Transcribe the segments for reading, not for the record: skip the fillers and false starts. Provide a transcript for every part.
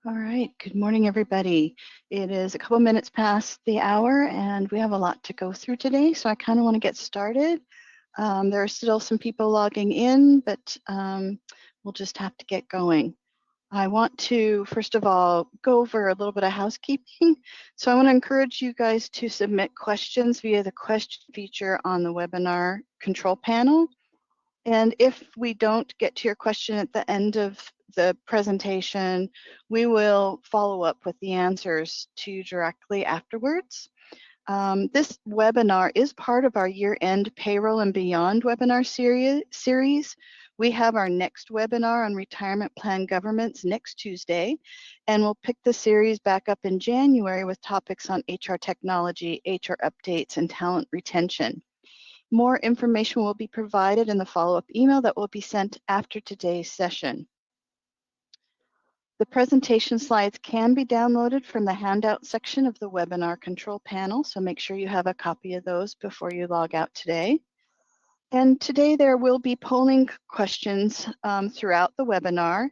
All right, good morning, everybody. It is a couple minutes past the hour and we have a lot to go through today, so I kind of want to get started. There are still some people logging in, but we'll just have to get going. I want to, first of all, go over a little bit of housekeeping. So I want to encourage you guys to submit questions via the question feature on the webinar control panel. And if we don't get to your question at the end of the presentation, we will follow up with the answers to you directly afterwards. This webinar is part of our year-end Payroll and Beyond webinar series. We have our next webinar on retirement plan governance next Tuesday, and we'll pick the series back up in January with topics on HR technology, HR updates, and talent retention. More information will be provided in the follow-up email that will be sent after today's session. The presentation slides can be downloaded from the handout section of the webinar control panel, so make sure you have a copy of those before you log out today. And today there will be polling questions throughout the webinar.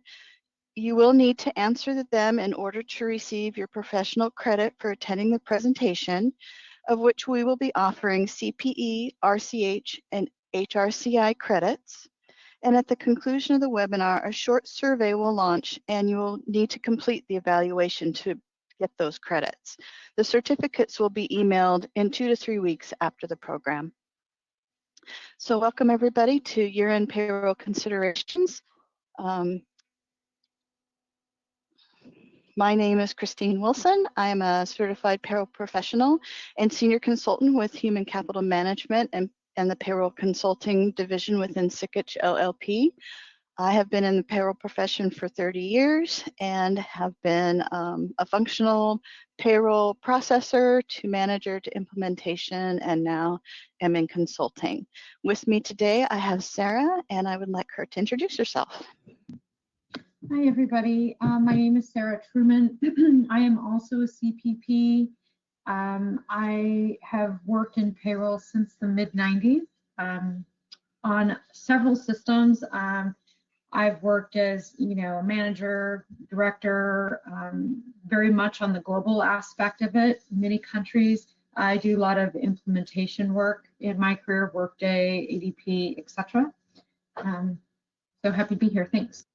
You will need to answer them in order to receive your professional credit for attending the presentation, of which we will be offering CPE, RCH, and HRCI credits. And at the conclusion of the webinar, a short survey will launch and you will need to complete the evaluation to get those credits. The certificates will be emailed in 2 to 3 weeks after the program. So welcome everybody to year-end payroll considerations. My name is Christine Wilson. I am a certified payroll professional and senior consultant with Human Capital Management and the Payroll Consulting Division within Sikich LLP. I have been in the payroll profession for 30 years and have been a functional payroll processor to manager to implementation, and now am in consulting. With me today, I have Sarah, and I would like her to introduce herself. Hi, everybody. My name is Sarah Truman. I am also a CPP. I have worked in payroll since the mid-90s on several systems. I've worked as, a manager, director, very much on the global aspect of it, many countries. I do a lot of implementation work in my career, Workday, ADP, etc. So happy to be here. Thanks.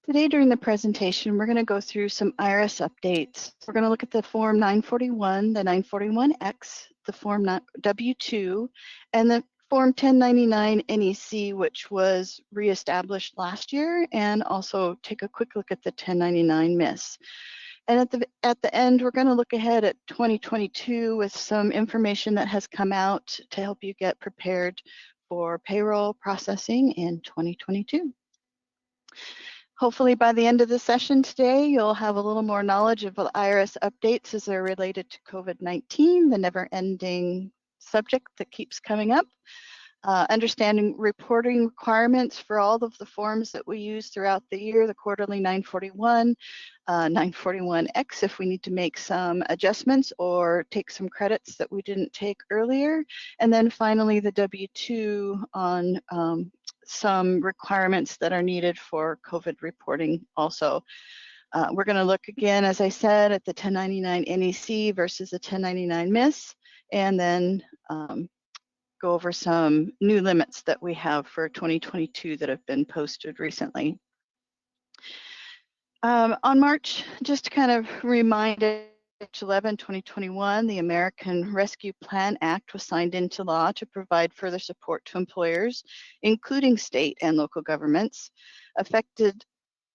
Today during the presentation, we're going to go through some IRS updates. We're going to look at the Form 941, the 941X, the Form W-2, and the Form 1099 NEC, which was reestablished last year, and also take a quick look at the 1099 MIS. And at the end, we're going to look ahead at 2022 with some information that has come out to help you get prepared for payroll processing in 2022. Hopefully by the end of the session today, you'll have a little more knowledge of the IRS updates as they're related to COVID-19, the never-ending subject that keeps coming up, understanding reporting requirements for all of the forms that we use throughout the year, the quarterly 941, 941X if we need to make some adjustments or take some credits that we didn't take earlier, and then finally the W-2 on some requirements that are needed for COVID reporting also. We're going to look again, as I said, at the 1099 NEC versus the 1099 MIS, and then go over some new limits that we have for 2022 that have been posted recently. On March, just to kind of remind it, March 11, 2021, the American Rescue Plan Act was signed into law to provide further support to employers, including state and local governments, affected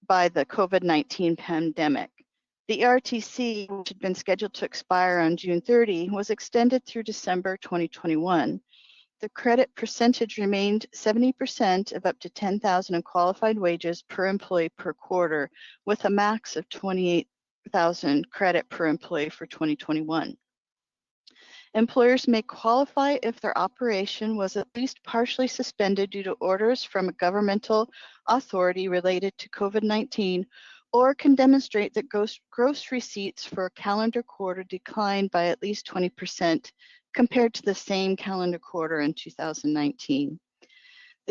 by the COVID-19 pandemic. The ERTC, which had been scheduled to expire on June 30, was extended through December 2021. The credit percentage remained 70% of up to $10,000 in qualified wages per employee per quarter, with a max of $28,000 credit per employee for 2021. Employers may qualify if their operation was at least partially suspended due to orders from a governmental authority related to COVID-19, or can demonstrate that gross receipts for a calendar quarter declined by at least 20% compared to the same calendar quarter in 2019.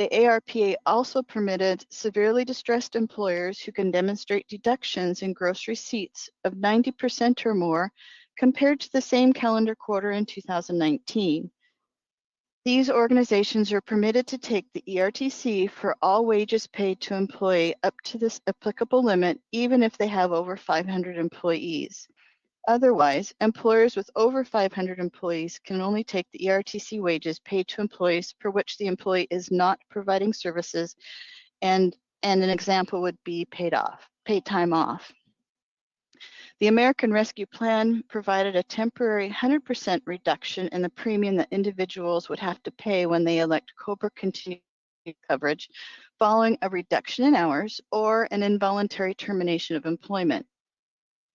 The ARPA also permitted severely distressed employers who can demonstrate deductions in gross receipts of 90% or more compared to the same calendar quarter in 2019. These organizations are permitted to take the ERTC for all wages paid to employee up to this applicable limit, even if they have over 500 employees. Otherwise, employers with over 500 employees can only take the ERTC wages paid to employees for which the employee is not providing services, and an example would be paid time off. The American Rescue Plan provided a temporary 100% reduction in the premium that individuals would have to pay when they elect COBRA continued coverage following a reduction in hours or an involuntary termination of employment.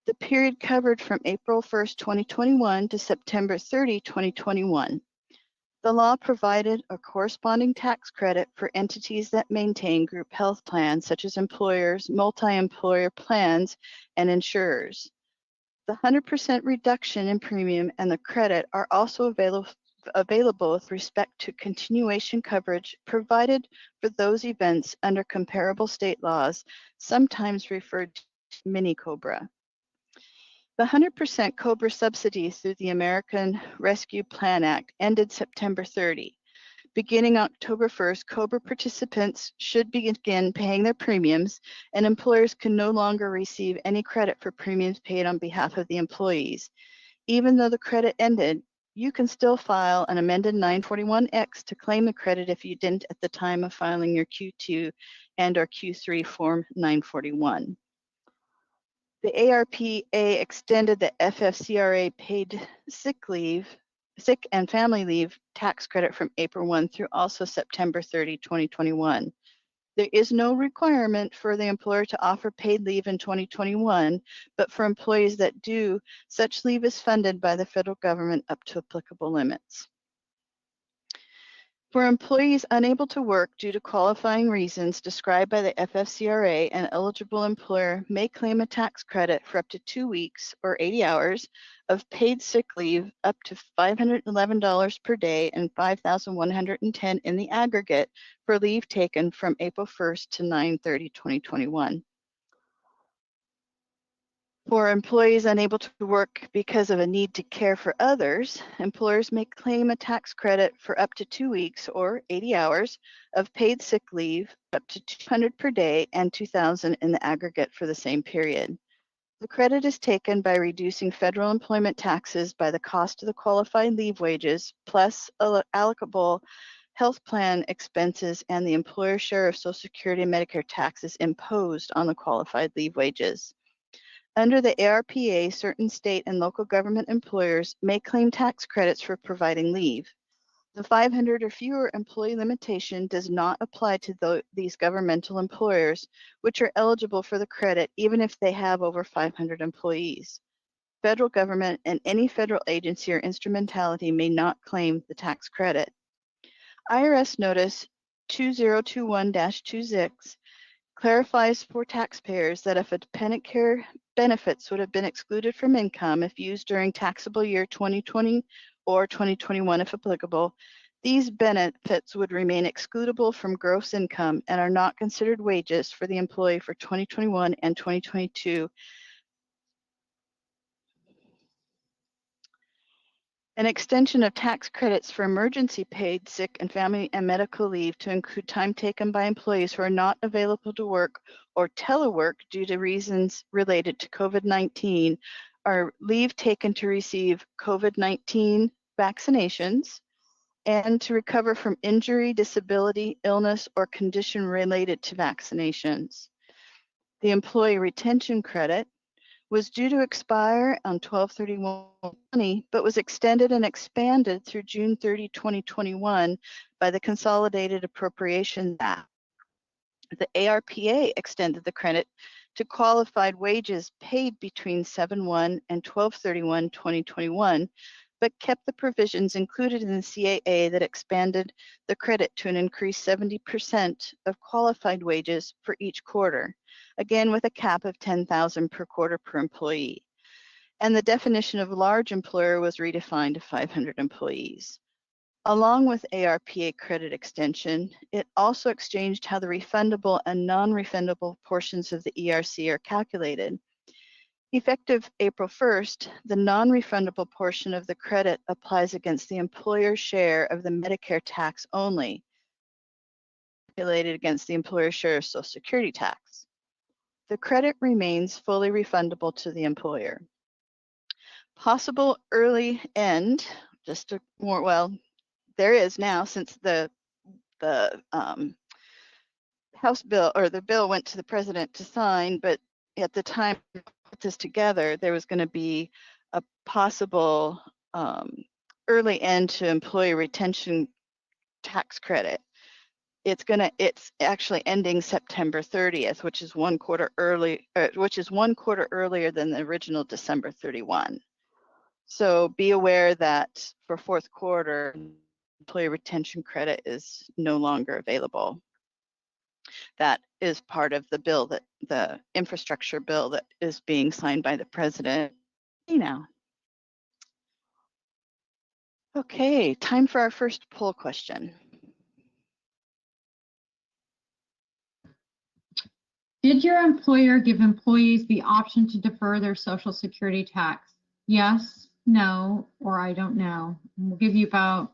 The period covered from April 1st, 2021 to September 30, 2021. The law provided a corresponding tax credit for entities that maintain group health plans, such as employers, multi-employer plans, and insurers. The 100% reduction in premium and the credit are also available with respect to continuation coverage provided for those events under comparable state laws, sometimes referred to as mini-COBRA. The 100% COBRA subsidy through the American Rescue Plan Act ended September 30. Beginning October 1st, COBRA participants should begin paying their premiums, and employers can no longer receive any credit for premiums paid on behalf of the employees. Even though the credit ended, you can still file an amended 941X to claim the credit if you didn't at the time of filing your Q2 and or Q3 Form 941. The ARPA extended the FFCRA paid sick and family leave tax credit from April 1 through also September 30, 2021. There is no requirement for the employer to offer paid leave in 2021, but for employees that do, such leave is funded by the federal government up to applicable limits. For employees unable to work due to qualifying reasons described by the FFCRA, an eligible employer may claim a tax credit for up to 2 weeks or 80 hours of paid sick leave up to $511 per day and $5,110 in the aggregate for leave taken from April 1st to 9/30/2021. For employees unable to work because of a need to care for others, employers may claim a tax credit for up to 2 weeks or 80 hours of paid sick leave up to $200 per day and $2,000 in the aggregate for the same period. The credit is taken by reducing federal employment taxes by the cost of the qualified leave wages plus allocable health plan expenses and the employer share of Social Security and Medicare taxes imposed on the qualified leave wages. Under the ARPA, certain state and local government employers may claim tax credits for providing leave. The 500 or fewer employee limitation does not apply to these governmental employers, which are eligible for the credit even if they have over 500 employees. Federal government and any federal agency or instrumentality may not claim the tax credit. IRS Notice 2021-26 clarifies for taxpayers that if a dependent care benefits would have been excluded from income if used during taxable year 2020 or 2021 if applicable, these benefits would remain excludable from gross income and are not considered wages for the employee for 2021 and 2022. An extension of tax credits for emergency paid sick and family and medical leave to include time taken by employees who are not available to work or telework due to reasons related to COVID-19 are leave taken to receive COVID-19 vaccinations and to recover from injury, disability, illness, or condition related to vaccinations. The employee retention credit was due to expire on 12/31/2020, but was extended and expanded through June 30, 2021 by the Consolidated Appropriations Act. The ARPA extended the credit to qualified wages paid between 7/1 and 12/31/2021, but kept the provisions included in the CAA that expanded the credit to an increased 70% of qualified wages for each quarter, again with a cap of $10,000 per quarter per employee. And the definition of large employer was redefined to 500 employees. Along with ARPA credit extension, it also exchanged how the refundable and non-refundable portions of the ERC are calculated. Effective April 1st, the non-refundable portion of the credit applies against the employer's share of the Medicare tax only, calculated against the employer's share of Social Security tax. The credit remains fully refundable to the employer. Possible early end, just a more, well, there is now, since the House bill, or the bill went to the president to sign, but at the time we put this together, there was going to be a possible early end to employee retention tax credit. It's actually ending September 30th, which is one quarter earlier than the original December 31. So be aware that for fourth quarter, employee retention credit is no longer available. That is part of the bill, that the infrastructure bill that is being signed by the president now. Okay, time for our first poll question. Did your employer give employees the option to defer their Social Security tax? Yes, no, or I don't know. We'll give you about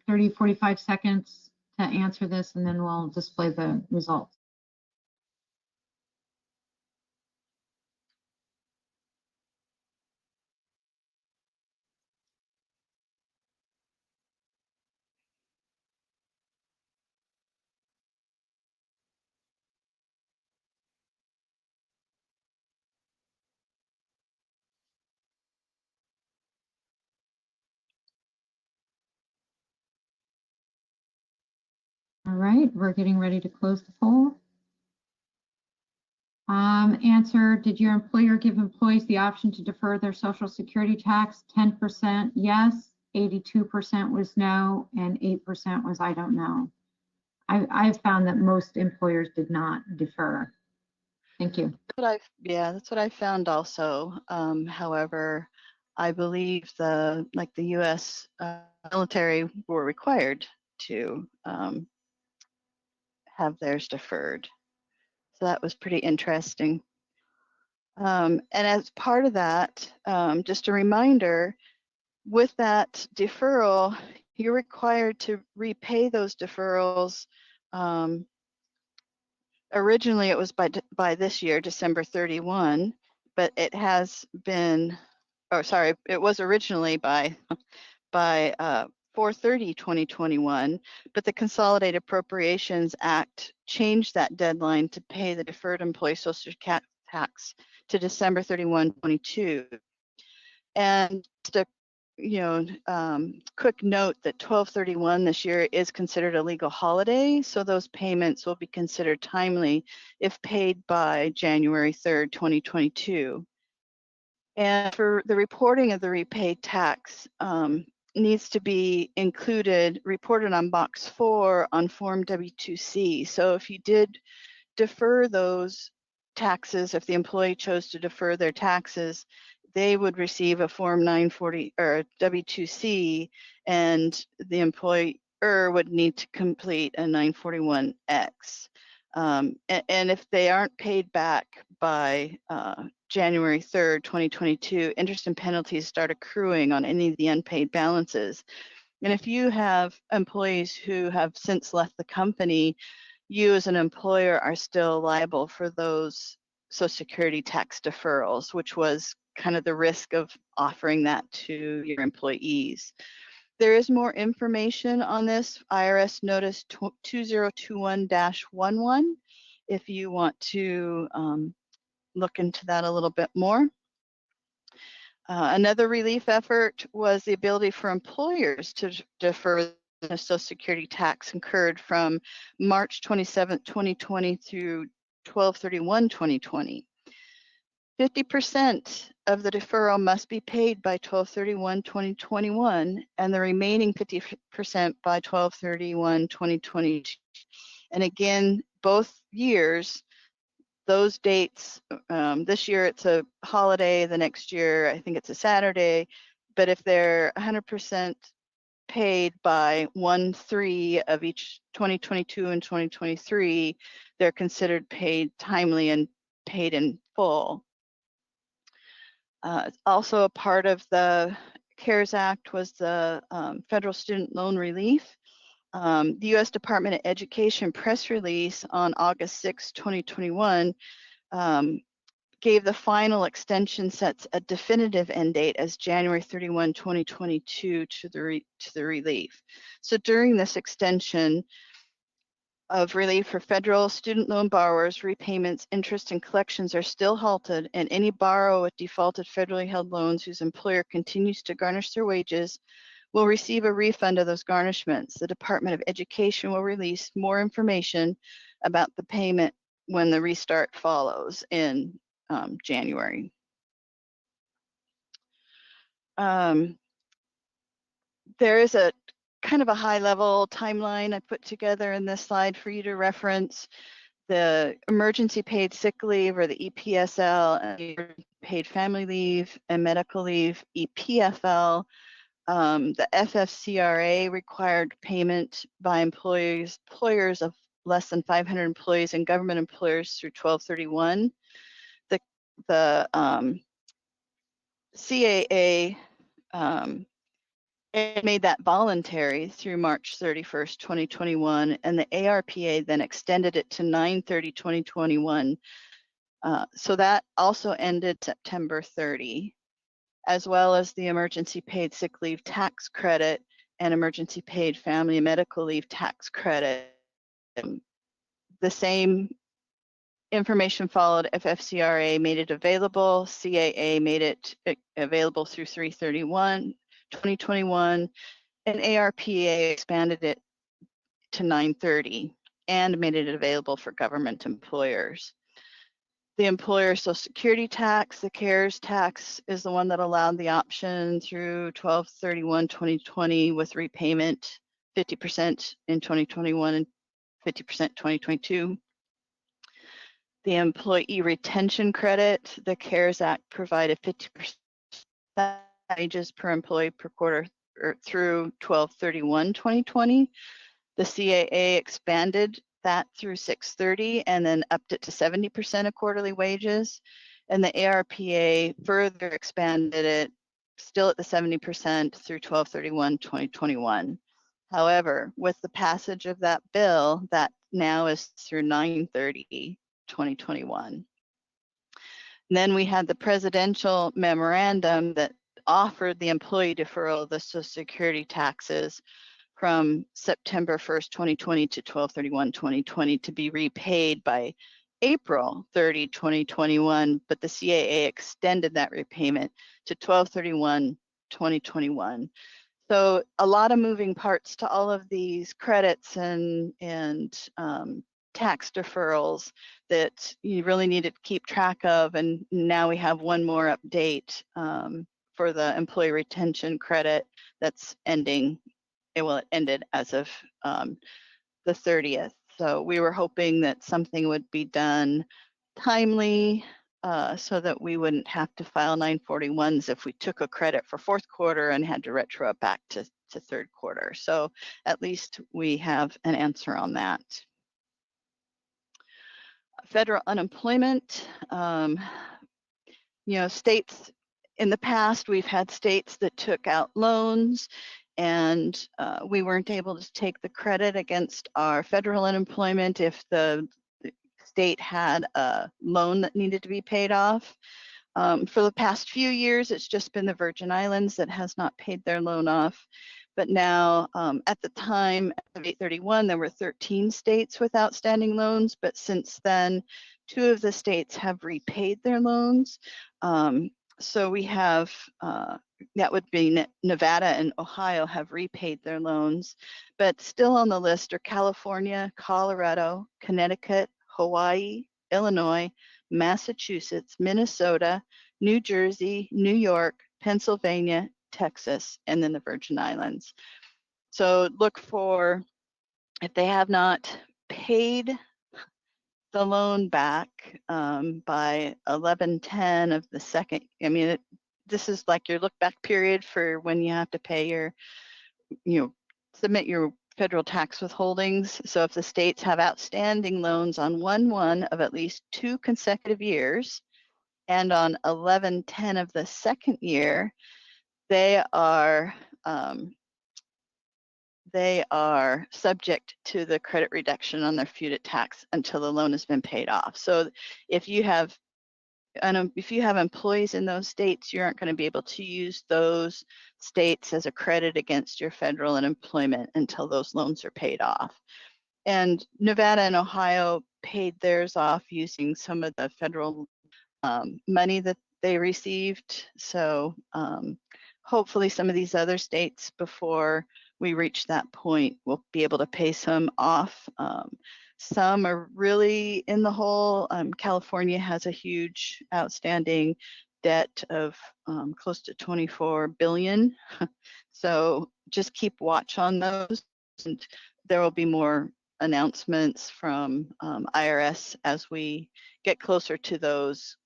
30, 45 seconds to answer this, and then we'll display the results. All right, we're getting ready to close the poll. Answer, did your employer give employees the option to defer their Social Security tax? 10% yes, 82% was no, and 8% was I don't know. I've found that most employers did not defer. Thank you. That's what I found also. However, I believe the U.S. Military were required to have theirs deferred. So that was pretty interesting. And as part of that, just a reminder, with that deferral, you're required to repay those deferrals. Originally, it was by this year, December 31, but it has been, it was originally by 4/30/2021, but the Consolidated Appropriations Act changed that deadline to pay the deferred employee social tax to December 31, 2022. And just a quick note that 12/31 this year is considered a legal holiday, so those payments will be considered timely if paid by January 3rd, 2022. And for the reporting of the repaid tax, needs to be reported on box 4 on Form W2C. So if you did defer those taxes, if the employee chose to defer their taxes, they would receive a Form 940 or a W2C, and the employer would need to complete a 941X. And if they aren't paid back by January 3rd, 2022, interest and penalties start accruing on any of the unpaid balances. And if you have employees who have since left the company, you as an employer are still liable for those Social Security tax deferrals, which was kind of the risk of offering that to your employees. There is more information on this, IRS Notice 2021-11, if you want to look into that a little bit more. Another relief effort was the ability for employers to defer the Social Security tax incurred from March 27, 2020 through 12/31/2020. 50% of the deferral must be paid by 12/31/2021, and the remaining 50% by 12/31/2022. And again, both years, those dates, this year it's a holiday, the next year I think it's a Saturday, but if they're 100% paid by 1/3 of each 2022 and 2023, they're considered paid timely and paid in full. Also a part of the CARES Act was the federal student loan relief. The U.S. Department of Education press release on August 6, 2021 gave the final extension, sets a definitive end date as January 31, 2022 to the relief. So during this extension of relief for federal student loan borrowers, repayments, interest, and collections are still halted, and any borrower with defaulted federally held loans whose employer continues to garnish their wages will receive a refund of those garnishments. The Department of Education will release more information about the payment when the restart follows in January. There is a kind of a high-level timeline I put together in this slide for you to reference. The emergency paid sick leave, or the EPSL, and paid family leave and medical leave, EPFL. The FFCRA required payment by employers of less than 500 employees and government employers through 12/31. The CAA it made that voluntary through March 31st, 2021, and the ARPA then extended it to 9/30/2021. So that also ended September 30, as well as the emergency paid sick leave tax credit and emergency paid family and medical leave tax credit. The same information followed. FFCRA made it available. CAA made it available through 3/31/2021, and ARPA expanded it to 9/30 and made it available for government employers. The employer Social Security tax, the CARES tax, is the one that allowed the option through 12/31/2020 with repayment 50% in 2021 and 50% 2022. The employee retention credit, the CARES Act provided 50% wages per employee per quarter through 12/31/2020. The CAA expanded that through 6/30 and then upped it to 70% of quarterly wages. And the ARPA further expanded it, still at the 70% through 12/31/2021. However, with the passage of that bill, that now is through 9/30/2021. Then we had the presidential memorandum that offered the employee deferral of the Social Security taxes from September 1st, 2020 to 12/31/2020 to be repaid by April 30, 2021, but the CAA extended that repayment to 12/31/2021. So a lot of moving parts to all of these credits and tax deferrals that you really need to keep track of. And now we have one more update for the employee retention credit that's ending. It ended as of the 30th. So we were hoping that something would be done timely so that we wouldn't have to file 941s if we took a credit for fourth quarter and had to retro it back to third quarter. So at least we have an answer on that. Federal unemployment, states in the past, we've had states that took out loans and we weren't able to take the credit against our federal unemployment if the state had a loan that needed to be paid off. For the past few years, it's just been the Virgin Islands that has not paid their loan off. But now, at the time of 8/31, there were 13 states with outstanding loans, but since then, 2 of the states have repaid their loans. So we have, that would be Nevada and Ohio have repaid their loans, but still on the list are California, Colorado, Connecticut, Hawaii, Illinois, Massachusetts, Minnesota, New Jersey, New York, Pennsylvania, Texas, and then the Virgin Islands. So look for, if they have not paid the loan back by 11/10 of the second, this is like your look back period for when you have to pay your submit your federal tax withholdings. So if the states have outstanding loans on 1/1 of at least 2 consecutive years and on 11/10 of the second year, they are subject to the credit reduction on their FUTA tax until the loan has been paid off. So if you have employees in those states, you aren't going to be able to use those states as a credit against your federal unemployment until those loans are paid off. And Nevada and Ohio paid theirs off using some of the federal money that they received. So hopefully some of these other states, before we reach that point, will be able to pay some off. Some are really in the hole. California has a huge outstanding debt of close to 24 billion. So just keep watch on those, and there will be more announcements from IRS as we get closer to those,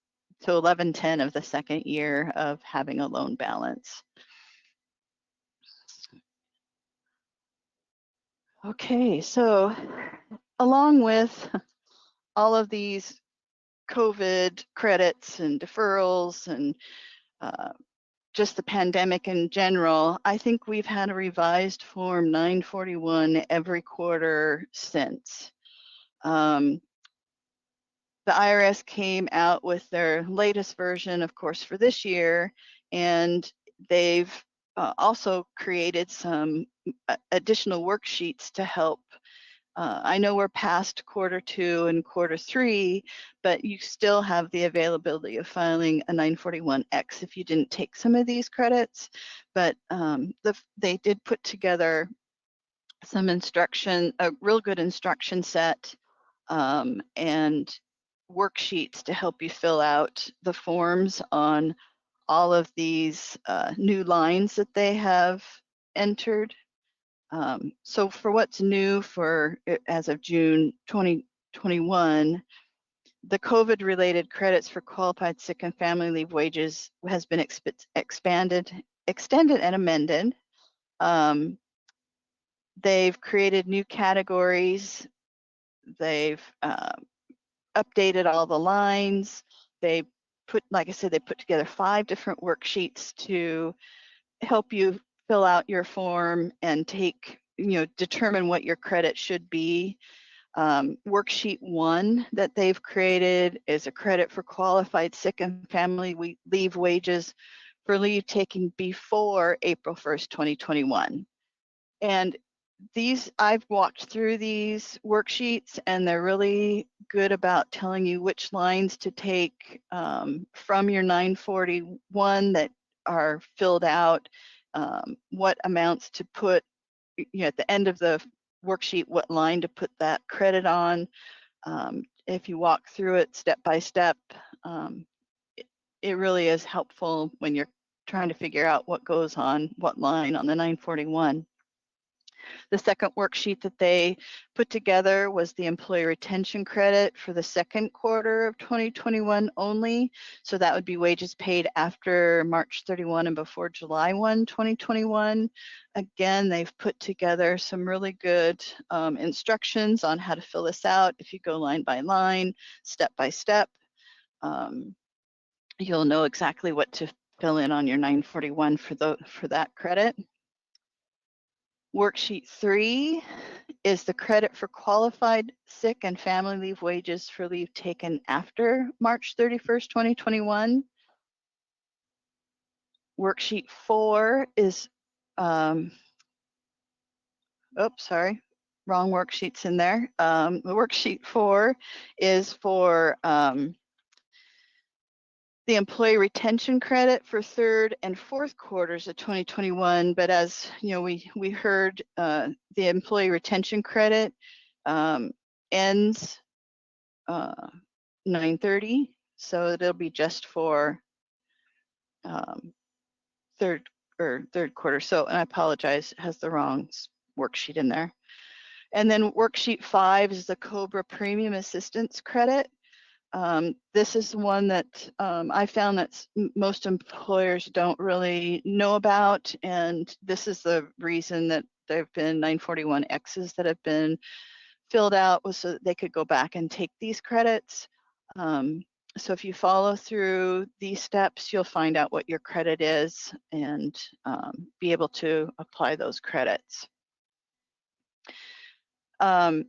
to 11/10 of the second year of having a loan balance. Okay, so along with all of these COVID credits and deferrals and just the pandemic in general, I think we've had a revised Form 941 every quarter since. The IRS came out with their latest version, of course, for this year, and they've also created some additional worksheets to help. I know we're past Q2 and Q3, but you still have the availability of filing a 941X if you didn't take some of these credits. But they did put together some instruction, a real good instruction set, and worksheets to help you fill out the forms on all of these new lines that they have entered. So for what's new for as of June 2021, the COVID-related credits for qualified sick and family leave wages has been extended and amended. They've created new categories. They've updated all the lines. They put, like I said, they put together 5 different worksheets to help you fill out your form and take, determine what your credit should be. Worksheet 1 that they've created is a credit for qualified sick and family leave wages for leave taken before April 1st, 2021. And these, I've walked through these worksheets, and they're really good about telling you which lines to take from your 941 that are filled out, what amounts to put, at the end of the worksheet, what line to put that credit on. If you walk through it step by step, it really is helpful when you're trying to figure out what goes on what line on the 941. The second worksheet that they put together was the employee retention credit for the second quarter of 2021 only. So that would be wages paid after March 31 and before July 1, 2021. Again, they've put together some really good instructions on how to fill this out. If you go line by line, step by step, you'll know exactly what to fill in on your 941 for that credit. Worksheet 3 is the credit for qualified sick and family leave wages for leave taken after March 31st, 2021. Worksheet 4 is, oops, sorry, wrong worksheets in there. The worksheet 4 is for the employee retention credit for third and fourth quarters of 2021, but as we heard, the employee retention credit ends 9/30, so it'll be just for third quarter. So, and I apologize, it has the wrong worksheet in there. And then worksheet 5 is the COBRA premium assistance credit. This is one that I found that most employers don't really know about, and this is the reason that there have been 941Xs that have been filled out, was so that they could go back and take these credits. So if you follow through these steps, you'll find out what your credit is and be able to apply those credits. The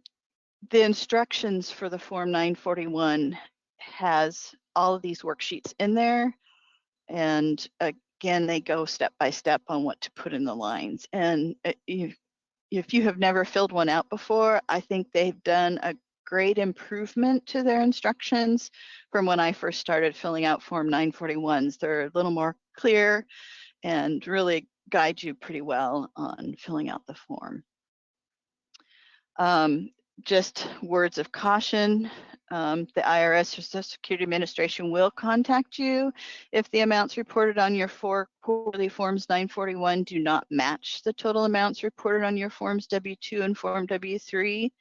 instructions for the Form 941 has all of these worksheets in there. And again, they go step by step on what to put in the lines. And if you have never filled one out before, I think they've done a great improvement to their instructions from when I first started filling out Form 941s. They're a little more clear and really guide you pretty well on filling out the form. Just words of caution, the IRS or Social Security Administration will contact you if the amounts reported on your 4 quarterly Forms 941 do not match the total amounts reported on your Forms W-2 and Form W-3.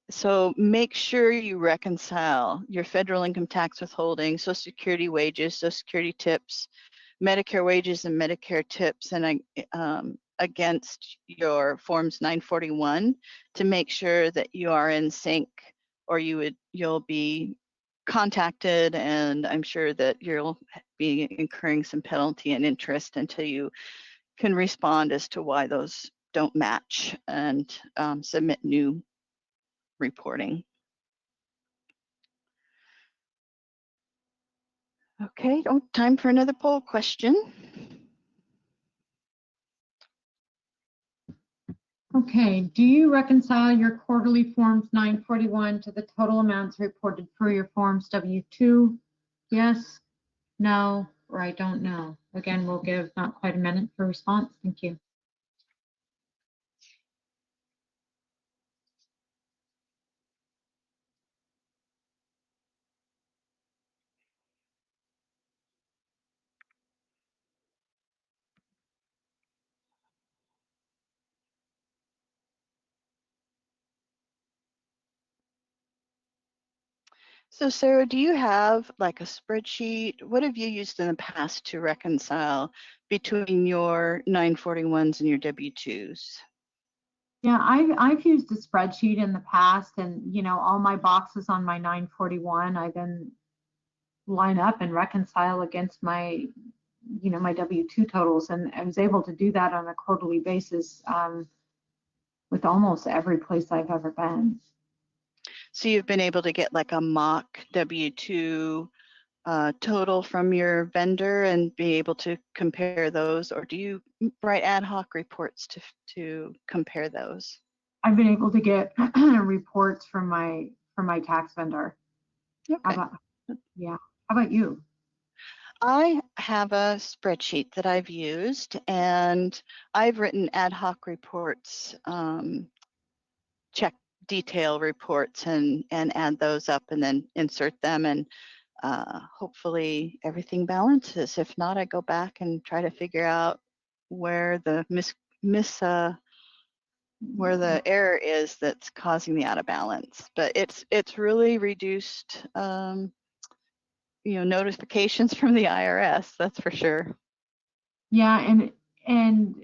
So make sure you reconcile your federal income tax withholding, Social Security wages, Social Security tips, Medicare wages and Medicare tips, and against your Forms 941 to make sure that you are in sync, or you'll be contacted, and I'm sure that you'll be incurring some penalty and interest until you can respond as to why those don't match and submit new reporting. Okay, time for another poll question. Okay, do you reconcile your quarterly Forms 941 to the total amounts reported for your Forms W-2? Yes, no, or I don't know. Again, we'll give not quite a minute for response. Thank you. So Sarah, do you have like a spreadsheet? What have you used in the past to reconcile between your 941s and your W-2s? Yeah, I've used a spreadsheet in the past, and all my boxes on my 941, I then line up and reconcile against my my W-2 totals, and I was able to do that on a quarterly basis with almost every place I've ever been. So you've been able to get like a mock W-2 total from your vendor and be able to compare those, or do you write ad hoc reports to compare those? I've been able to get reports from my tax vendor. Okay. How about you? I have a spreadsheet that I've used, and I've written ad hoc reports, check detail reports, and add those up and then insert them, and hopefully everything balances. If not, I go back and try to figure out where the where the error is that's causing the out of balance. But it's really reduced notifications from the IRS, that's for sure. Yeah, and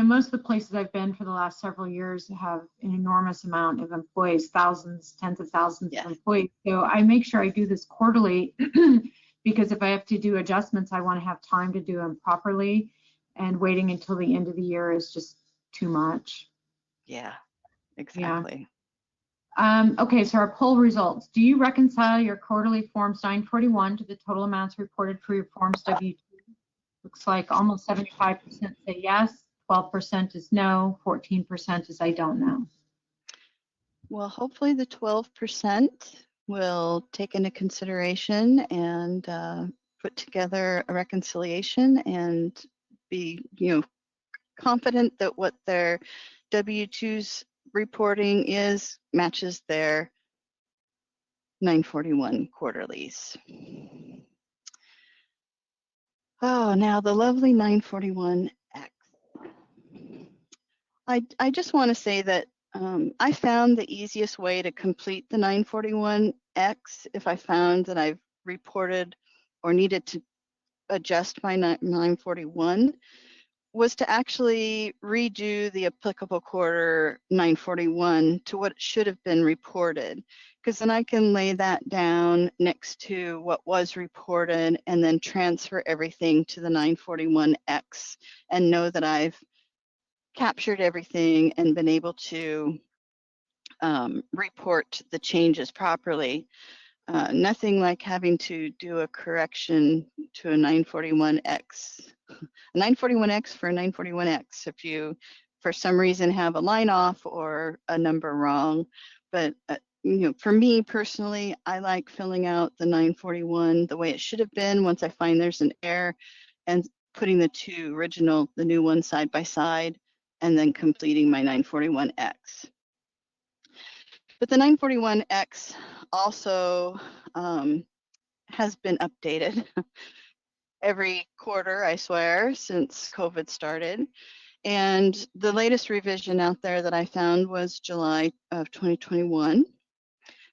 most of the places I've been for the last several years have an enormous amount of employees, thousands, tens of thousands of employees. So I make sure I do this quarterly because if I have to do adjustments, I want to have time to do them properly, and waiting until the end of the year is just too much. Yeah, exactly. Yeah. Okay, so our poll results. Do you reconcile your quarterly Forms 941 to the total amounts reported for your Forms W-2? Looks like almost 75% say yes, 12% is no, 14% is I don't know. Well, hopefully the 12% will take into consideration and put together a reconciliation and be, confident that what their W-2s reporting matches their 941 quarterlies. Oh, now the lovely 941X. I just want to say that I found the easiest way to complete the 941X if I found that I've reported or needed to adjust my 941 was to actually redo the applicable quarter 941 to what should have been reported, because then I can lay that down next to what was reported and then transfer everything to the 941X and know that I've captured everything and been able to report the changes properly. Nothing like having to do a correction to a 941X. 941X for 941X if you, for some reason, have a line off or a number wrong. But for me personally, I like filling out the 941 the way it should have been once I find there's an error, and putting the two original, the new one, side by side, and then completing my 941X. But the 941X also has been updated every quarter, I swear, since COVID started. And the latest revision out there that I found was July of 2021.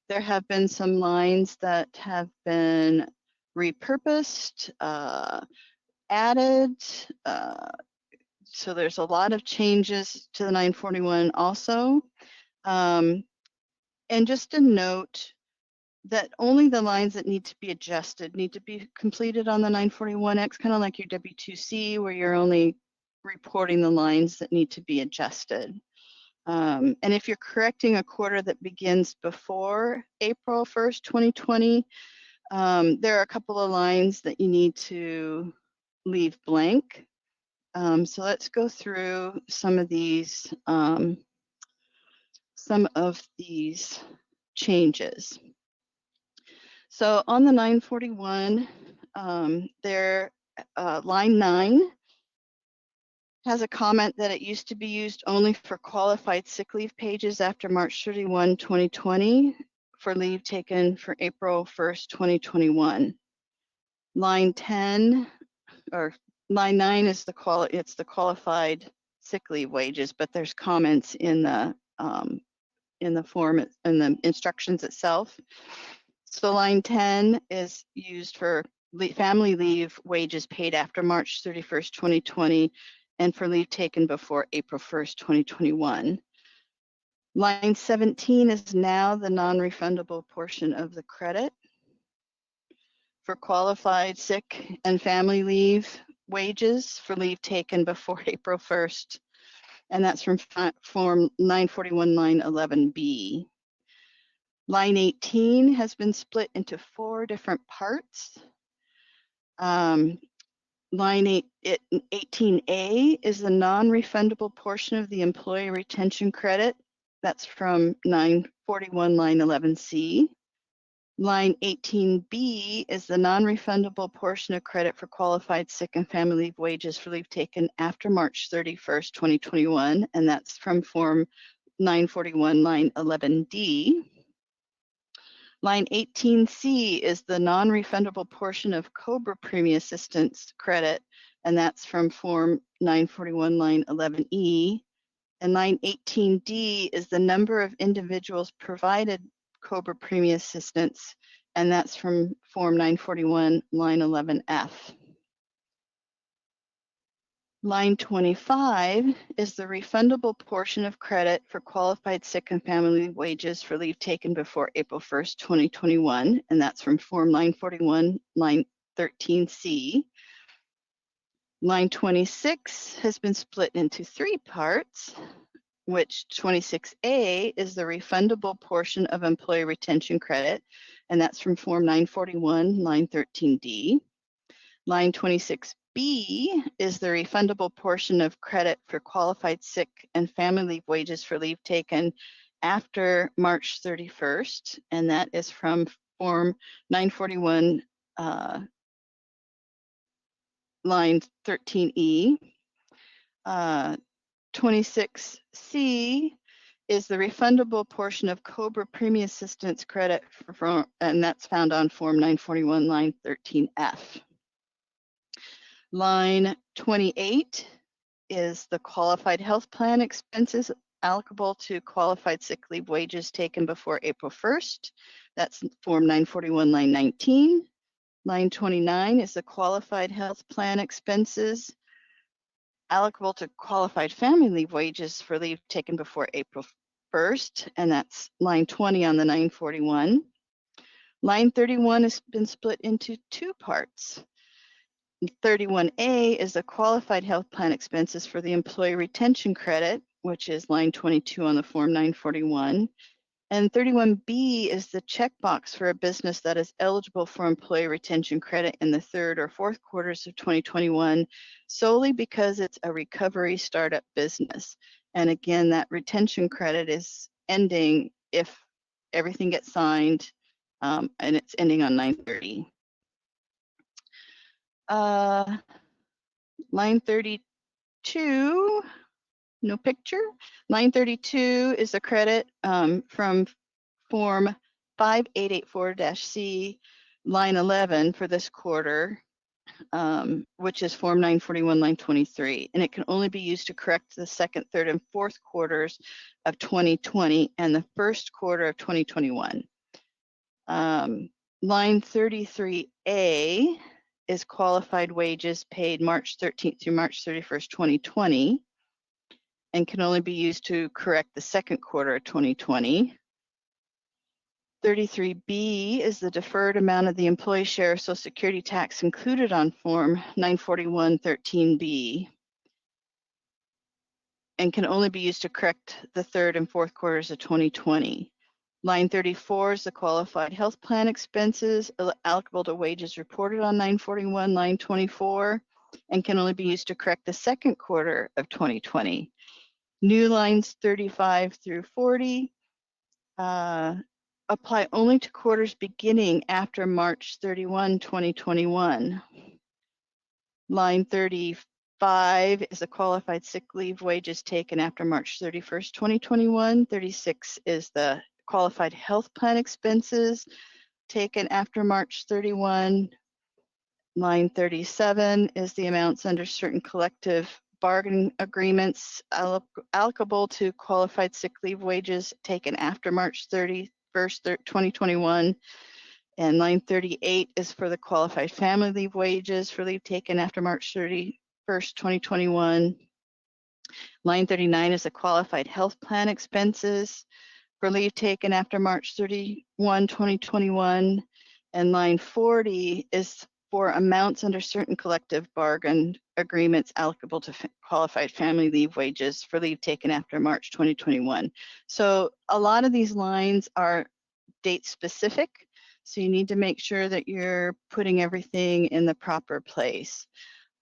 There have been some lines that have been repurposed, added. So there's a lot of changes to the 941 also. And just a note that only the lines that need to be adjusted need to be completed on the 941X, kind of like your W2C, where you're only reporting the lines that need to be adjusted. And if you're correcting a quarter that begins before April 1st, 2020, there are a couple of lines that you need to leave blank. So let's go through some of these changes. So on the 941, line 9 has a comment that it used to be used only for qualified sick leave pages after March 31, 2020 for leave taken for April 1st, 2021. Line 10, or line 9 is it's the qualified sick leave wages, but there's comments in the form, in the instructions itself. So line 10 is used for family leave wages paid after March 31st, 2020, and for leave taken before April 1st, 2021. Line 17 is now the non-refundable portion of the credit for qualified sick and family leave wages for leave taken before April 1st, and that's from Form 941, line 11B. Line 18 has been split into 4 different parts. Line 18A is the non-refundable portion of the employee retention credit. That's from 941, line 11C. Line 18B is the non-refundable portion of credit for qualified sick and family leave wages for leave taken after March 31st, 2021, and that's from Form 941, line 11D. Line 18C is the non-refundable portion of COBRA premium assistance credit, and that's from Form 941, line 11E. And line 18D is the number of individuals provided COBRA premium assistance, and that's from Form 941, line 11F. Line 25 is the refundable portion of credit for qualified sick and family leave wages for leave taken before April 1st, 2021, and that's from Form 941, line 13C. Line 26 has been split into 3 parts, which 26A is the refundable portion of employee retention credit, and that's from Form 941, line 13D. Line 26B is the refundable portion of credit for qualified sick and family leave wages for leave taken after March 31st, and that is from Form 941, line 13E. 26C is the refundable portion of COBRA premium assistance credit, and that's found on Form 941, line 13F. Line 28 is the qualified health plan expenses applicable to qualified sick leave wages taken before April 1st. That's Form 941, line 19. Line 29 is the qualified health plan expenses allocable to qualified family leave wages for leave taken before April 1st, and that's line 20 on the 941. Line 31 has been split into two parts. 31A is the qualified health plan expenses for the employee retention credit, which is line 22 on the Form 941. And 31B is the checkbox for a business that is eligible for employee retention credit in the third or fourth quarters of 2021, solely because it's a recovery startup business. And again, that retention credit is ending if everything gets signed, and it's ending on 9/30. Line 32, no picture. Line 32 is a credit from Form 5884-C, line 11 for this quarter, which is Form 941, line 23. And it can only be used to correct the second, third, and fourth quarters of 2020 and the first quarter of 2021. Line 33A is qualified wages paid March 13th through March 31st, 2020, and can only be used to correct the second quarter of 2020. 33B is the deferred amount of the employee share of Social Security tax included on Form 941-13B, and can only be used to correct the third and fourth quarters of 2020. Line 34 is the qualified health plan expenses allocable to wages reported on 941, line 24, and can only be used to correct the second quarter of 2020. New lines 35 through 40 apply only to quarters beginning after March 31, 2021. Line 35 is the qualified sick leave wages taken after March 31st, 2021. 36 is the qualified health plan expenses taken after March 31. Line 37 is the amounts under certain collective bargaining agreements allocable to qualified sick leave wages taken after March 31st, 2021. And line 38 is for the qualified family leave wages for leave taken after March 31st, 2021. Line 39 is the qualified health plan expenses for leave taken after March 31, 2021. And line 40 is for amounts under certain collective bargain agreements applicable to qualified family leave wages for leave taken after March 2021. So a lot of these lines are date specific, so you need to make sure that you're putting everything in the proper place.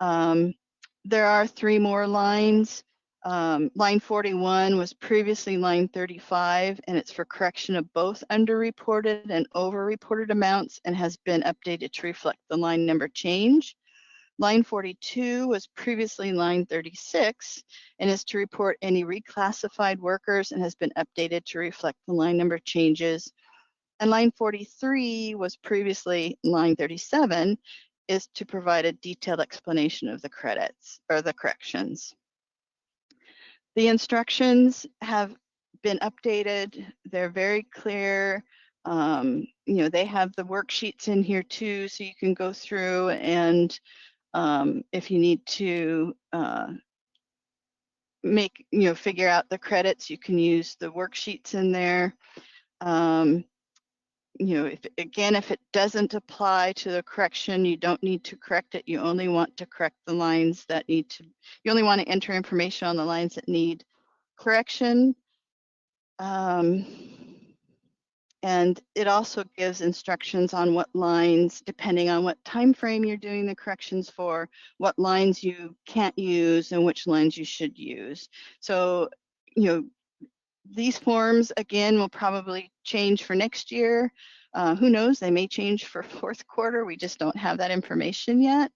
There are three more lines. Line 41 was previously line 35, and it's for correction of both underreported and overreported amounts and has been updated to reflect the line number change. Line 42 was previously line 36 and is to report any reclassified workers and has been updated to reflect the line number changes. And line 43 was previously line 37, is to provide a detailed explanation of the credits or the corrections. The instructions have been updated. They're very clear. They have the worksheets in here too, so you can go through and if you need to figure out the credits, you can use the worksheets in there. If it doesn't apply to the correction, you don't need to correct it. You only want to correct the lines that you only want to enter information on the lines that need correction. And it also gives instructions on what lines, depending on what time frame you're doing the corrections for, what lines you can't use and which lines you should use. So, these forms, again, will probably change for next year. Who knows, they may change for fourth quarter. We just don't have that information yet.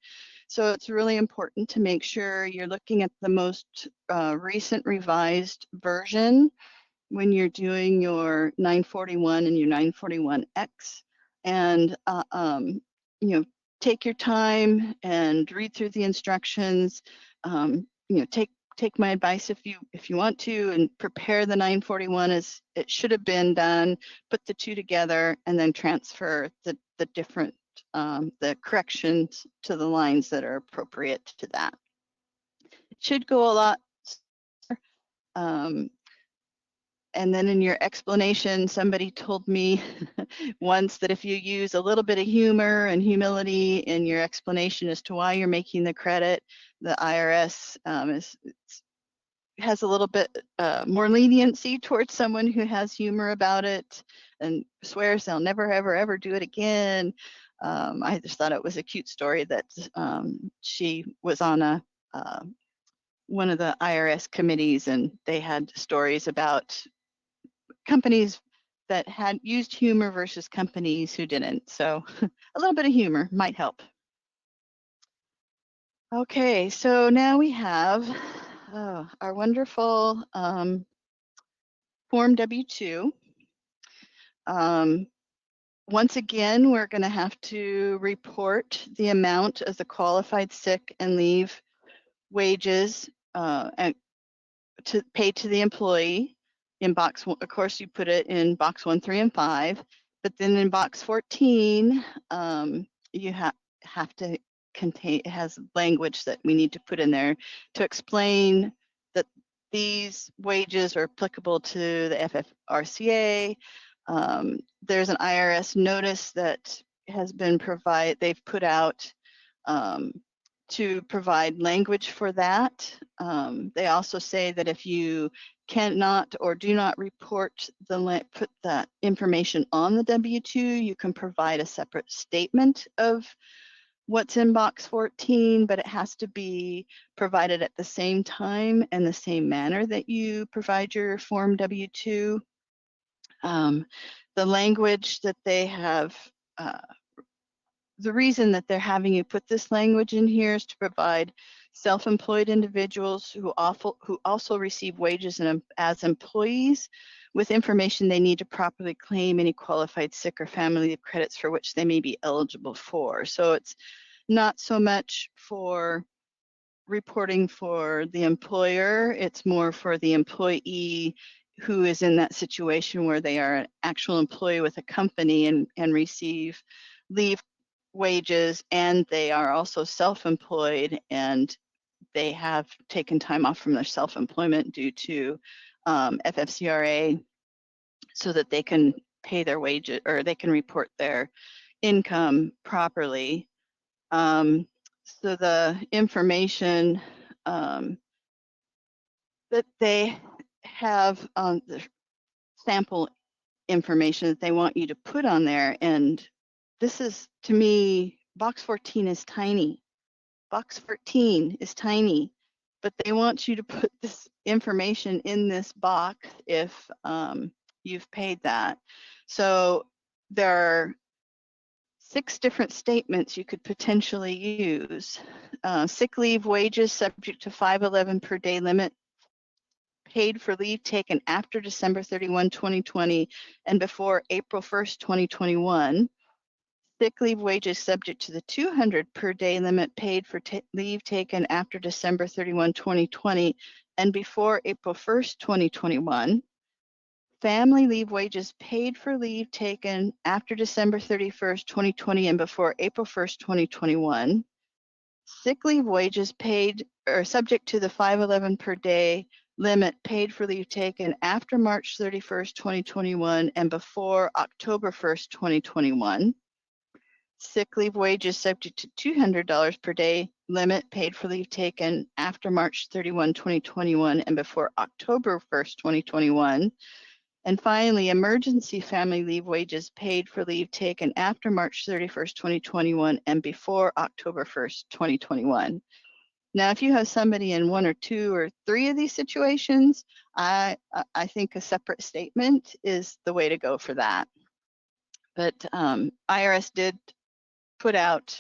So it's really important to make sure you're looking at the most recent revised version when you're doing your 941 and your 941X. And, take your time and read through the instructions. Take take my advice if you want to, and prepare the 941 as it should have been done, put the two together, and then transfer the different the corrections to the lines that are appropriate to that. It should go a lot. And then in your explanation, somebody told me once that if you use a little bit of humor and humility in your explanation as to why you're making the credit, the IRS has a little bit more leniency towards someone who has humor about it and swears they'll never, ever do it again. I just thought it was a cute story that she was on one of the IRS committees, and they had stories about companies that had used humor versus companies who didn't. So a little bit of humor might help. Okay, so now we have our wonderful Form W-2. Once again, we're going to have to report the amount of the qualified sick and leave wages and to pay to the employee. In box, of course, you put it in box 1, 3, and 5, but then in box 14, you have to contain, it has language that we need to put in there to explain that these wages are applicable to the FFRCA. There's an IRS notice that has been they've put out to provide language for that. They also say that if you cannot or do not report put that information on the W-2, you can provide a separate statement of what's in box 14, but it has to be provided at the same time and the same manner that you provide your Form W-2. The language that they have, the reason that they're having you put this language in here is to provide self-employed individuals who also receive wages as employees with information they need to properly claim any qualified sick or family leave credits for which they may be eligible for. So it's not so much for reporting for the employer, it's more for the employee who is in that situation where they are an actual employee with a company and receive leave wages, and they are also self-employed and they have taken time off from their self-employment due to FFCRA, so that they can pay their wages or they can report their income properly. So the information that they have on the sample information that they want you to put on there, and this is, to me, box 14 is tiny. Box 14 is tiny, but they want you to put this information in this box if you've paid that. So there are 6 different statements you could potentially use. Sick leave wages subject to 511 per day limit paid for leave taken after December 31, 2020 and before April 1st, 2021. Sick leave wages subject to the 200 per day limit paid for leave taken after December 31, 2020 and before April 1st, 2021. Family leave wages paid for leave taken after December 31st, 2020 and before April 1st, 2021. Sick leave wages paid or subject to the 511 per day limit paid for leave taken after March 31st, 2021 and before October 1st, 2021. Sick leave wages subject to $200 per day limit paid for leave taken after March 31, 2021 and before October 1st, 2021. And finally, emergency family leave wages paid for leave taken after March 31st, 2021 and before October 1st, 2021. Now, if you have somebody in 1 or 2 or 3 of these situations, I think a separate statement is the way to go for that. But IRS did put out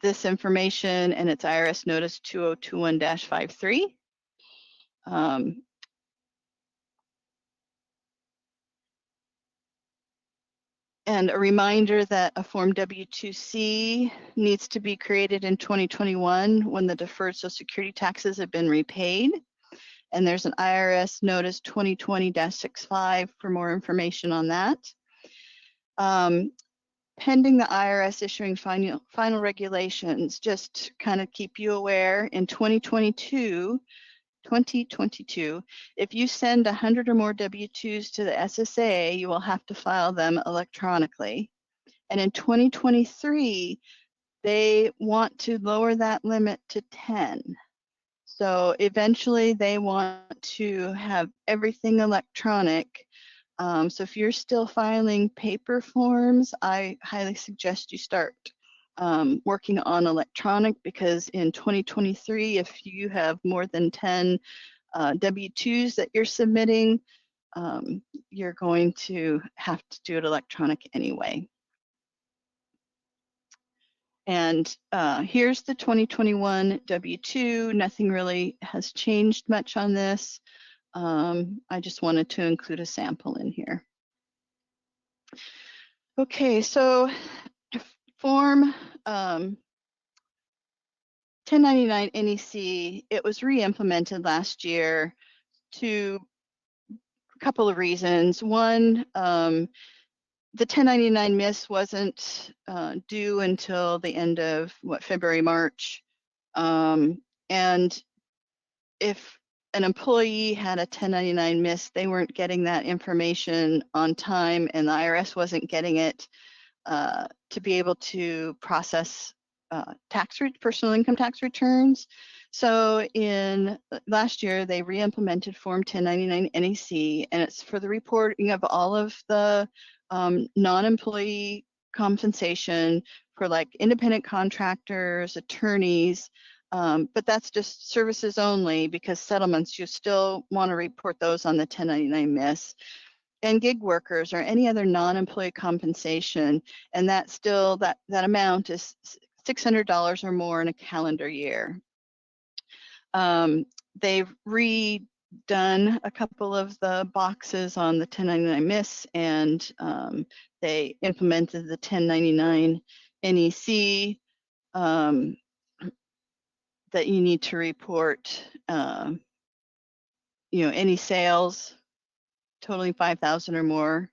this information, and it's IRS Notice 2021-53. And a reminder that a Form W-2C needs to be created in 2021 when the deferred Social Security taxes have been repaid. And there's an IRS Notice 2020-65 for more information on that. Pending the IRS issuing final regulations, just to kind of keep you aware, in 2022, if you send 100 or more W-2s to the SSA, you will have to file them electronically. And in 2023, they want to lower that limit to 10. So eventually they want to have everything electronic. So if you're still filing paper forms, I highly suggest you start working on electronic, because in 2023, if you have more than 10 W-2s that you're submitting, you're going to have to do it electronic anyway. And here's the 2021 W-2. Nothing really has changed much on this. I just wanted to include a sample in here. Okay, so Form 1099 NEC, it was re-implemented last year to a couple of reasons. One, the 1099 miss wasn't due until the end of February, March. And if an employee had a 1099 miss, they weren't getting that information on time, and the IRS wasn't getting it to be able to process personal income tax returns. So in last year, they re-implemented Form 1099 NEC, and it's for the reporting of all of the non-employee compensation for like independent contractors, attorneys, but that's just services only, because settlements, you still want to report those on the 1099 miss. And gig workers or any other non-employee compensation, and that still, that amount is $600 or more in a calendar year. They've redone a couple of the boxes on the 1099 miss, and they implemented the 1099 NEC that you need to report, any sales totaling 5,000 or more.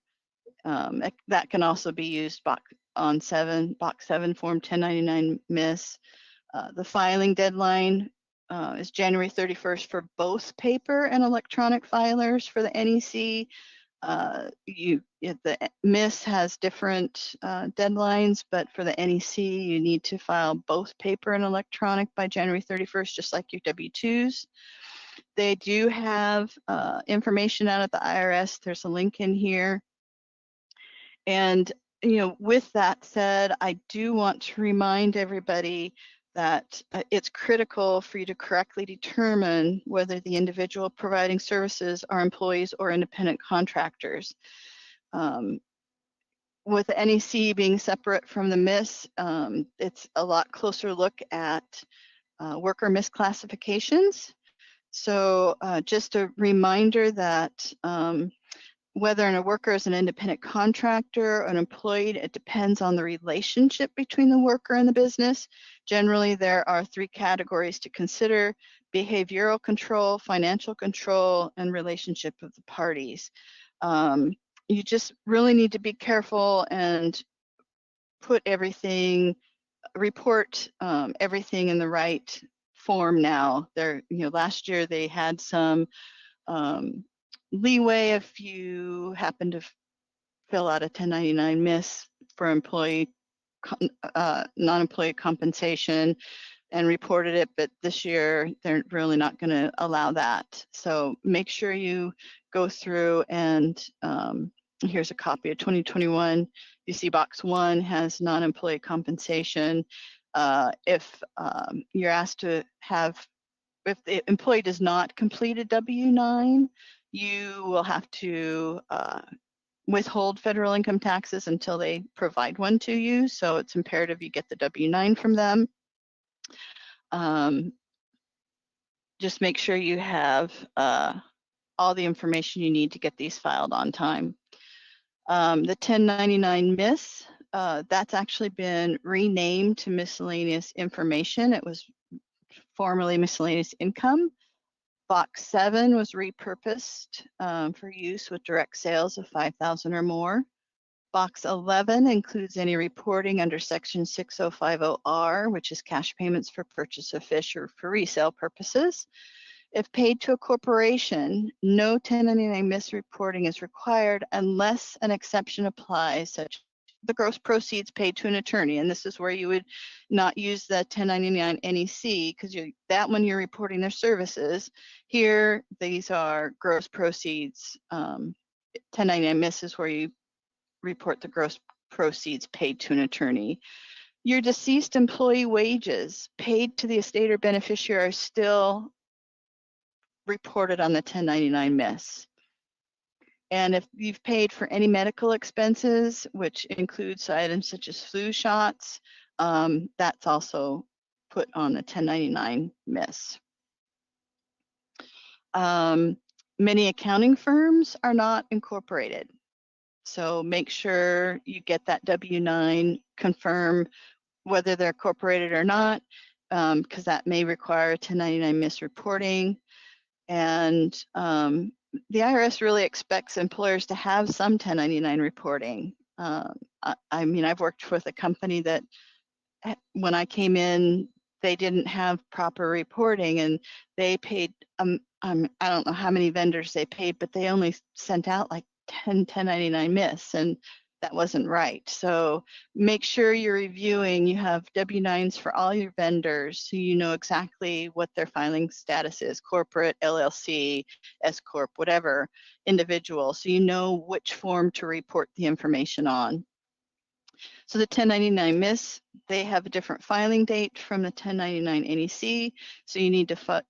That can also be used box 7 Form 1099 miss. The filing deadline is January 31st for both paper and electronic filers for the NEC. The miss has different deadlines, but for the NEC, you need to file both paper and electronic by January 31st, just like your W-2s. They do have information out at the IRS. There's a link in here. And, with that said, I do want to remind everybody that it's critical for you to correctly determine whether the individual providing services are employees or independent contractors. With the NEC being separate from the MIS, it's a lot closer look at worker misclassifications. So just a reminder that whether a worker is an independent contractor or an employee, it depends on the relationship between the worker and the business. Generally, there are 3 categories to consider: behavioral control, financial control, and relationship of the parties. You just really need to be careful and put everything, report everything in the right form now. Last year they had some leeway if you happen to fill out a 1099 miss for employee non-employee compensation and reported it, but this year they're really not going to allow that. So make sure you go through, and here's a copy of 2021. You see box 1 has non-employee compensation. If you're asked to have, if the employee does not complete a W-9, you will have to withhold federal income taxes until they provide one to you. So it's imperative you get the W-9 from them. Just make sure you have all the information you need to get these filed on time. The 1099 miss, that's actually been renamed to miscellaneous information. It was formerly miscellaneous income. Box 7 was repurposed for use with direct sales of 5,000 or more. Box 11 includes any reporting under Section 6050R, which is cash payments for purchase of fish or for resale purposes. If paid to a corporation, no 1099 misreporting is required unless an exception applies, such the gross proceeds paid to an attorney. And this is where you would not use the 1099 NEC because that one you're reporting their services. Here, these are gross proceeds. 1099 miss is where you report the gross proceeds paid to an attorney. Your deceased employee wages paid to the estate or beneficiary are still reported on the 1099 miss. And if you've paid for any medical expenses, which includes items such as flu shots, that's also put on the 1099 miss. Many accounting firms are not incorporated. So make sure you get that W-9, confirm whether they're incorporated or not, because that may require 1099 misreporting. And the IRS really expects employers to have some 1099 reporting. I mean, I've worked with a company that when I came in, they didn't have proper reporting and they paid, I don't know how many vendors they paid, but they only sent out like 1099 miss, and that wasn't right. So make sure you're reviewing, you have W-9s for all your vendors so you know exactly what their filing status is, corporate, LLC, S Corp, whatever, individual, so you know which form to report the information on. So the 1099 miss, they have a different filing date from the 1099 NEC, so you need to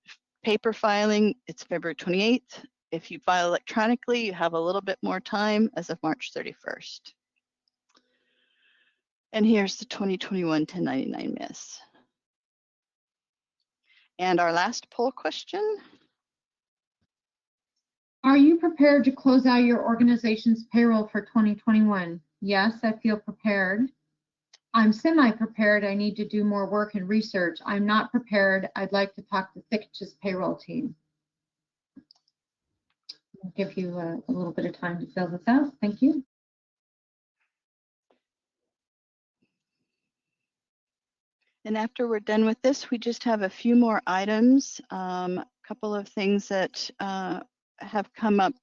paper filing, it's February 28th. If you file electronically, you have a little bit more time as of March 31st. And here's the 2021 1099 miss. And our last poll question. Are you prepared to close out your organization's payroll for 2021? Yes, I feel prepared. I'm semi-prepared. I need to do more work and research. I'm not prepared. I'd like to talk to Sikich's payroll team. I'll give you a little bit of time to fill this out. Thank you. And after we're done with this, we just have a few more items, a couple of things that have come up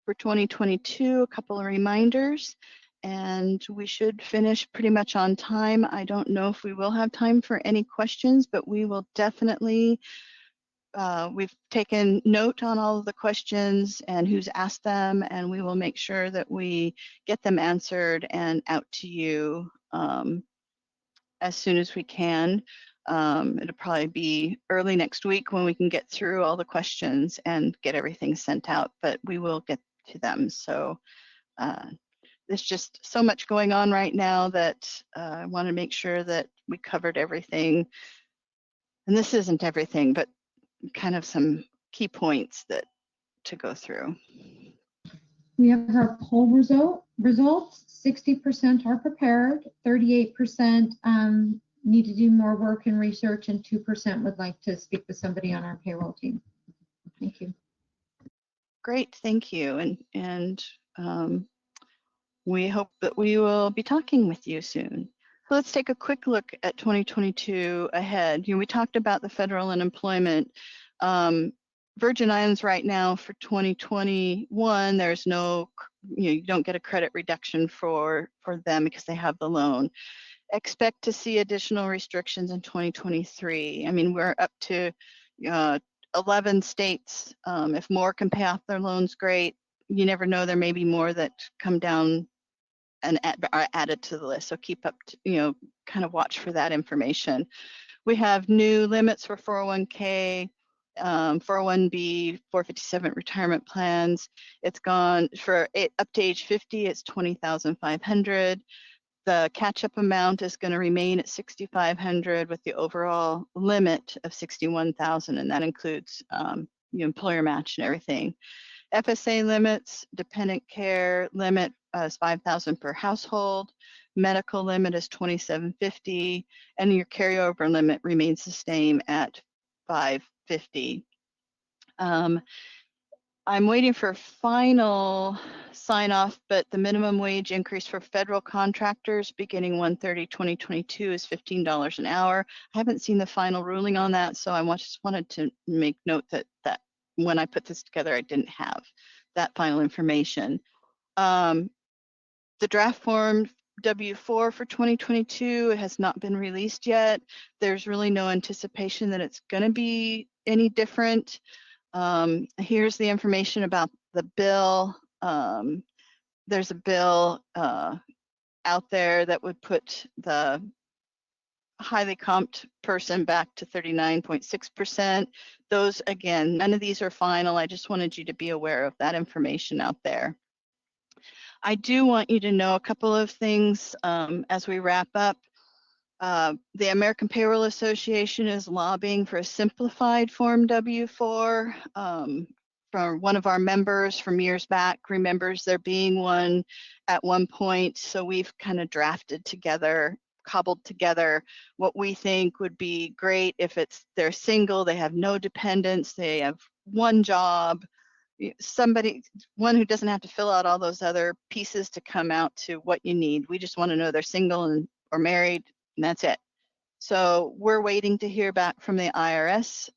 for 2022, a couple of reminders, and we should finish pretty much on time. I don't know if we will have time for any questions, but we will definitely, we've taken note on all of the questions and who's asked them, and we will make sure that we get them answered and out to you as soon as we can. It'll probably be early next week when we can get through all the questions and get everything sent out, but we will get to them. So there's just so much going on right now that I want to make sure that we covered everything. And this isn't everything, but kind of some key points that to go through. We have our poll results. 60% are prepared, 38% need to do more work and research, and 2% would like to speak with somebody on our payroll team. Thank you. Great, thank you. And we hope that we will be talking with you soon. So let's take a quick look at 2022 ahead. You know, we talked about the federal unemployment. Virgin Islands right now for 2021, there's no, you don't get a credit reduction for them because they have the loan. Expect to see additional restrictions in 2023. I mean, we're up to 11 states. If more can pay off their loans, great. You never know, there may be more that come down and are added to the list. So keep up, kind of watch for that information. We have new limits for 401k, 401b, 457 retirement plans. It's gone for up to age 50, it's 20,500. The catch-up amount is going to remain at 6,500 with the overall limit of 61,000, and that includes employer match and everything. FSA limits, dependent care limit is $5,000 per household. Medical limit is $2,750, and your carryover limit remains the same at $550. I'm waiting for final sign off, but the minimum wage increase for federal contractors beginning 1/30/2022 is $15 an hour. I haven't seen the final ruling on that, so I just wanted to make note that when I put this together, I didn't have that final information. The draft form W-4 for 2022 has not been released yet. There's really no anticipation that it's going to be any different. Here's the information about the bill. There's a bill out there that would put the highly comped person back to 39.6%. Those, again, none of these are final. I just wanted you to be aware of that information out there. I do want you to know a couple of things as we wrap up. The American Payroll Association is lobbying for a simplified Form W-4 from one of our members from years back remembers there being one at one point. So we've kind of drafted together, cobbled together what we think would be great if they're single, they have no dependents, they have one job, one who doesn't have to fill out all those other pieces to come out to what you need. We just want to know they're single or married, and that's it. So we're waiting to hear back from the IRS.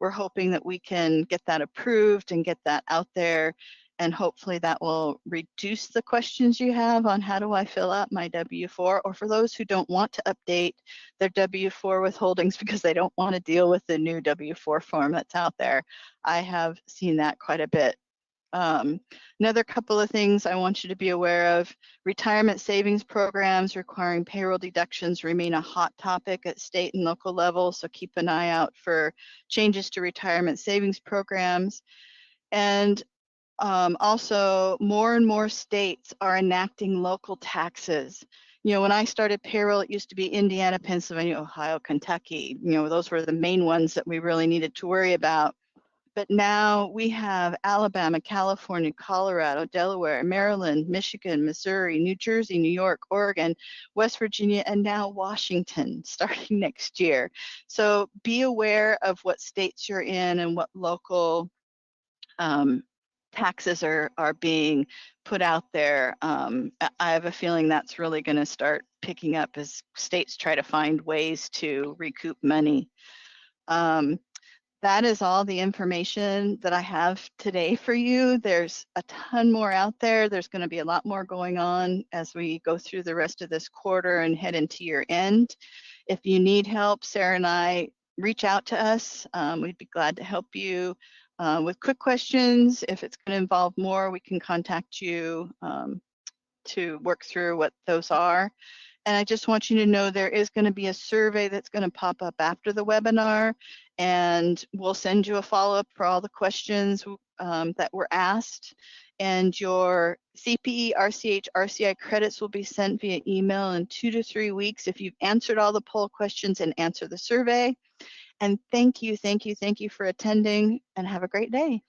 We're hoping that we can get that approved and get that out there, and hopefully that will reduce the questions you have on how do I fill out my W-4, or for those who don't want to update their W-4 withholdings because they don't want to deal with the new W-4 form that's out there. I have seen that quite a bit. Another couple of things I want you to be aware of: retirement savings programs requiring payroll deductions remain a hot topic at state and local level, so keep an eye out for changes to retirement savings programs. And also, more and more states are enacting local taxes. You know, when I started payroll, it used to be Indiana, Pennsylvania, Ohio, Kentucky. You know, those were the main ones that we really needed to worry about. But now we have Alabama, California, Colorado, Delaware, Maryland, Michigan, Missouri, New Jersey, New York, Oregon, West Virginia, and now Washington starting next year. So be aware of what states you're in and what local taxes are being put out there. I have a feeling that's really going to start picking up as states try to find ways to recoup money. That is all the information that I have today for you. There's a ton more out there. There's going to be a lot more going on as we go through the rest of this quarter and head into year end. If you need help, Sarah and I, reach out to us. We'd be glad to help you with quick questions. If it's going to involve more, we can contact you to work through what those are. And I just want you to know there is going to be a survey that's going to pop up after the webinar, and we'll send you a follow-up for all the questions that were asked. And your CPE, RCH, RCI credits will be sent via email in 2 to 3 weeks if you've answered all the poll questions and answered the survey. And thank you for attending, and have a great day.